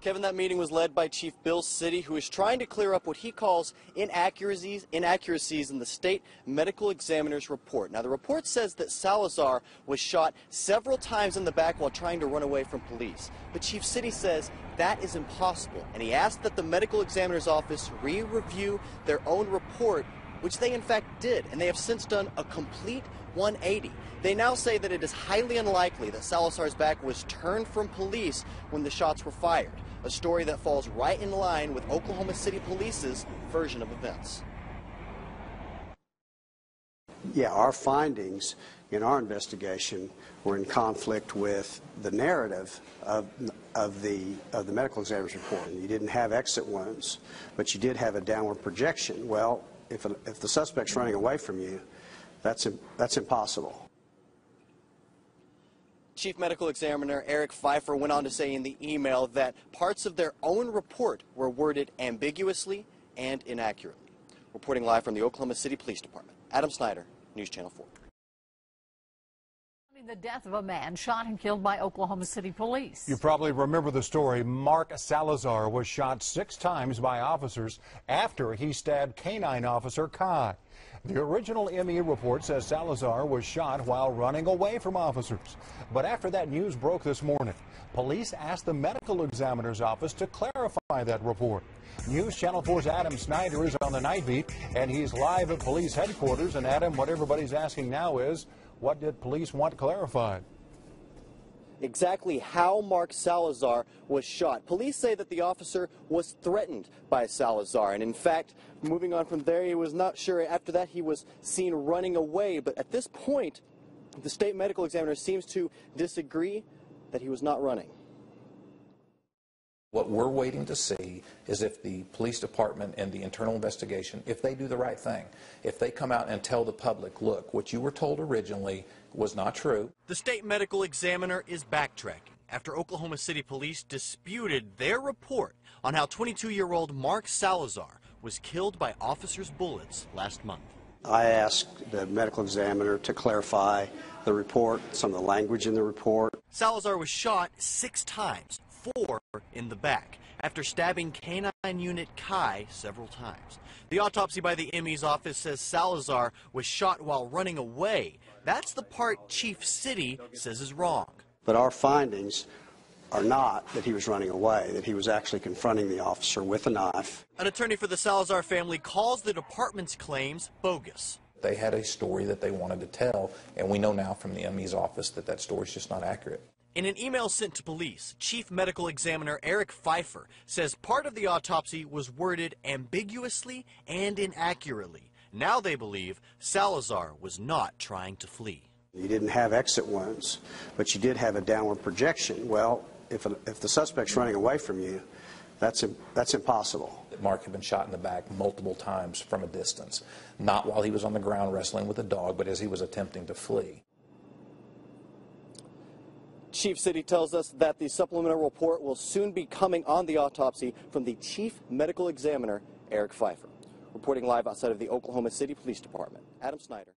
Kevin, that meeting was led by Chief Bill City, who is trying to clear up what he calls inaccuracies in the state medical examiner's report. Now, the report says that Salazar was shot several times in the back while trying to run away from police. But Chief City says that is impossible, and he asked that the medical examiner's office re-review their own report, which they in fact did, and they have since done a complete 180. They now say that it is highly unlikely that Salazar's back was turned from police when the shots were fired, a story that falls right in line with Oklahoma City Police's version of events. Yeah, our findings in our investigation were in conflict with the narrative of the medical examiner's report. You didn't have exit wounds, but you did have a downward projection. Well, if the suspect's running away from you, that's impossible. Chief Medical Examiner Eric Pfeiffer went on to say in the email that parts of their own report were worded ambiguously and inaccurately. Reporting live from the Oklahoma City Police Department, Adam Snyder, News Channel 4. The death of a man shot and killed by Oklahoma City police. You probably remember the story. Mark Salazar was shot 6 times by officers after he stabbed K-9 officer Kai. The original ME report says Salazar was shot while running away from officers. But after that news broke this morning, police asked the medical examiner's office to clarify that report. News Channel 4's Adam Snyder is on the night beat, and he's live at police headquarters. And Adam, what everybody's asking now is, what did police want clarified? Exactly how Mark Salazar was shot. Police say that the officer was threatened by Salazar, and in fact, moving on from there, he was not sure. After that, he was seen running away, but at this point, the state medical examiner seems to disagree that he was not running. What we're waiting to see is if the police department and the internal investigation, if they do the right thing, if they come out and tell the public, look, what you were told originally was not true. The state medical examiner is backtracking after Oklahoma City Police disputed their report on how 22-year-old Mark Salazar was killed by officers' bullets last month. I asked the medical examiner to clarify the report, some of the language in the report. Salazar was shot 6 times. 4 in the back, after stabbing K-9 Unit Kai several times. The autopsy by the ME's office says Salazar was shot while running away. That's the part Chief City says is wrong. But our findings are not that he was running away, that he was actually confronting the officer with a knife. An attorney for the Salazar family calls the department's claims bogus. They had a story that they wanted to tell, and we know now from the ME's office that that story is just not accurate. In an email sent to police, Chief Medical Examiner Eric Pfeiffer says part of the autopsy was worded ambiguously and inaccurately. Now they believe Salazar was not trying to flee. You didn't have exit wounds, but you did have a downward projection. Well, if the suspect's running away from you, that's impossible. Mark had been shot in the back multiple times from a distance, not while he was on the ground wrestling with a dog, but as he was attempting to flee. Chief City tells us that the supplemental report will soon be coming on the autopsy from the Chief Medical Examiner, Eric Pfeiffer. Reporting live outside of the Oklahoma City Police Department, Adam Snyder.